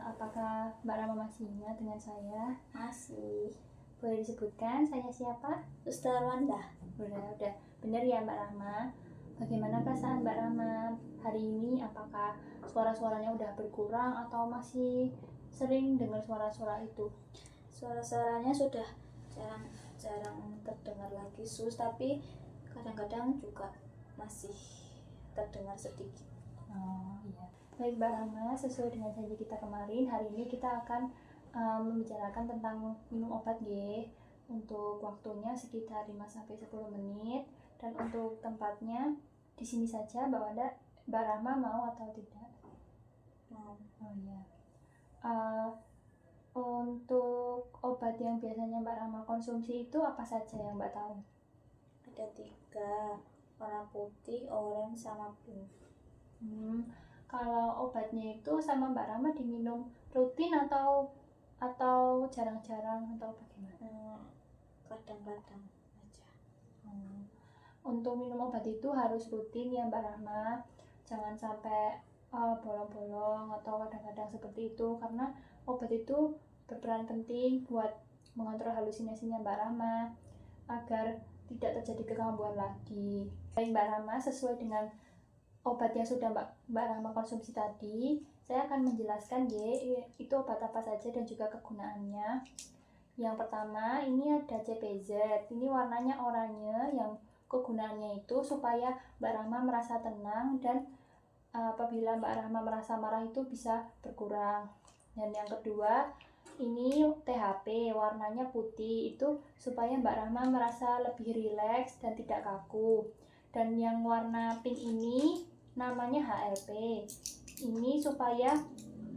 Apakah Mbak Rama masih ingat dengan saya? Masih. Boleh disebutkan saya siapa? Suster Wanda. Udah. Benar ya Mbak Rama? Bagaimana perasaan Mbak Rama hari ini? Apakah suara-suaranya udah berkurang atau masih sering dengar suara-suara itu? Suara-suaranya sudah jarang terdengar lagi tapi kadang-kadang juga masih terdengar sedikit. Oh iya. Baik Mbak Rama, sesuai dengan janji kita kemarin, hari ini kita akan membicarakan tentang minum obat G. Untuk waktunya sekitar 5-10 menit, dan untuk tempatnya di sini saja. Mbak Rama mau atau tidak? Mau. Oh iya. Untuk obat yang biasanya Mbak Rama konsumsi itu apa saja yang Mbak tahu? Ada 3, warna putih, oranye, sama pink. Kalau obatnya itu sama Mbak Rama diminum rutin atau jarang-jarang atau bagaimana? Kadang-kadang aja. Untuk minum obat itu harus rutin ya Mbak Rama. Jangan sampai bolong-bolong atau kadang-kadang seperti itu, karena obat itu berperan penting buat mengontrol halusinasinya Mbak Rama agar tidak terjadi kekambuhan lagi. Baik Mbak Rama, sesuai dengan obat yang sudah Mbak Rama konsumsi tadi, saya akan menjelaskan itu obat apa saja dan juga kegunaannya. Yang pertama, ini ada CPZ. Ini warnanya oranye, yang kegunaannya itu supaya Mbak Rama merasa tenang dan apabila Mbak Rama merasa marah itu bisa berkurang. Dan yang kedua, ini THP, warnanya putih, itu supaya Mbak Rama merasa lebih rileks dan tidak kaku. Dan yang warna pink ini namanya HLP. Ini supaya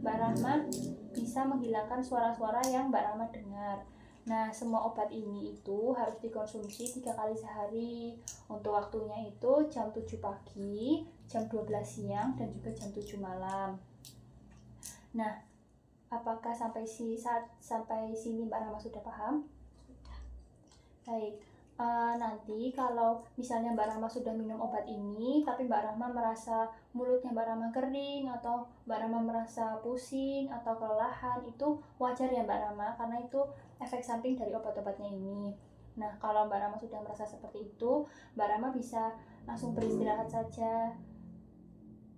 Mbak Rama bisa menghilangkan suara-suara yang Mbak Rama dengar. Nah, semua obat ini itu harus dikonsumsi 3 kali sehari. Untuk waktunya itu jam 7 pagi, jam 12 siang, dan juga jam 7 malam. Nah, apakah sampai sini Mbak Rama sudah paham? Sudah. Baik. Nanti kalau misalnya Mbak Rama sudah minum obat ini, tapi Mbak Rama merasa mulutnya Mbak Rama kering, atau Mbak Rama merasa pusing atau kelelahan, itu wajar ya Mbak Rama, karena itu efek samping dari obat-obatnya ini. Nah, kalau Mbak Rama sudah merasa seperti itu, Mbak Rama bisa langsung beristirahat saja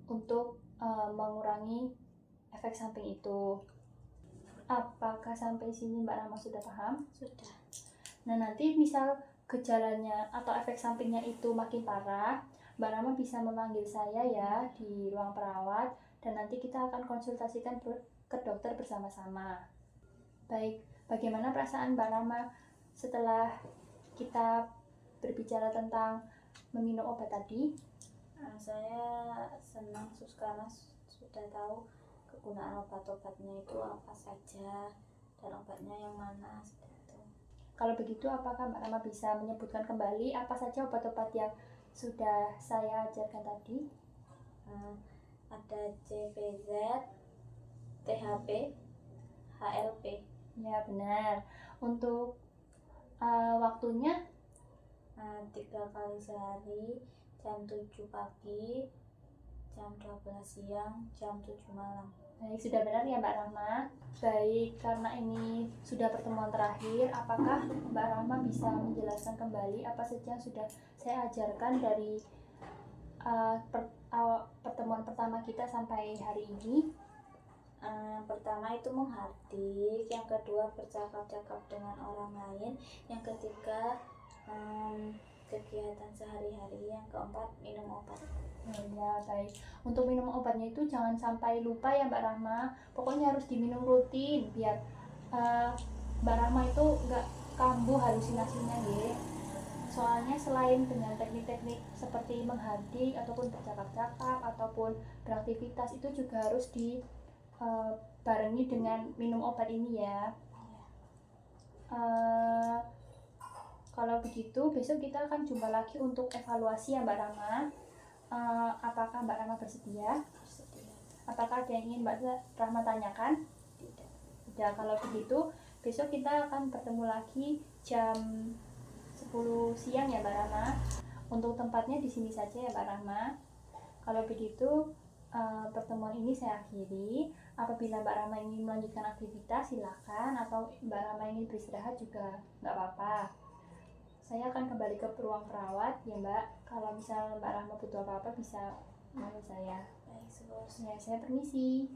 untuk mengurangi efek samping itu. Apakah sampai sini Mbak Rama sudah paham? Sudah. Nah, nanti misal gejalanya atau efek sampingnya itu makin parah, Mbak Rama bisa memanggil saya ya di ruang perawat, dan nanti kita akan konsultasikan ke dokter bersama-sama. Baik, bagaimana perasaan Mbak Rama setelah kita berbicara tentang meminum obat tadi? Saya senang karena sudah tahu kegunaan obat-obatnya itu apa saja dan obatnya yang mana. Kalau begitu, apakah Mbak Rama bisa menyebutkan kembali apa saja obat-obat yang sudah saya ajarkan tadi? Ada CPZ, THP, HLP. Ya, benar. Untuk waktunya 3 kali sehari, jam 7 pagi, jam 12 siang, jam 7 malam. Baik, sudah benar ya Mbak Rama. Baik, karena ini sudah pertemuan terakhir, apakah Mbak Rama bisa menjelaskan kembali apa saja yang sudah saya ajarkan dari pertemuan pertama kita sampai hari ini? Yang pertama itu menghardik, yang kedua bercakap-cakap dengan orang lain, yang ketiga kegiatan sehari-hari, yang keempat minum obat. Ya, baik. Untuk minum obatnya itu jangan sampai lupa ya Mbak Rahma. Pokoknya harus diminum rutin biar Mbak Rahma itu nggak kambuh halusinasinya ya. Soalnya selain dengan teknik-teknik seperti menghardik ataupun bercakap-cakap ataupun beraktivitas, itu juga harus dibarengi dengan minum obat ini ya. Kalau begitu besok kita akan jumpa lagi untuk evaluasi ya Mbak Rahma. Apakah Mbak Rahma bersedia? Bersedia. Apakah ada yang ingin Mbak Rahma tanyakan? Tidak. Tidak. Kalau begitu besok kita akan bertemu lagi jam 10 siang ya Mbak Rahma. Untuk tempatnya di sini saja ya Mbak Rahma. Kalau begitu pertemuan ini saya akhiri. Apabila Mbak Rahma ingin melanjutkan aktivitas silakan, atau Mbak Rahma ingin beristirahat juga nggak apa-apa. Saya akan kembali ke ruang perawat ya Mbak. Kalau misalnya Mbak Rahma butuh apa-apa bisa manggil saya. Baik, Ya, saya permisi.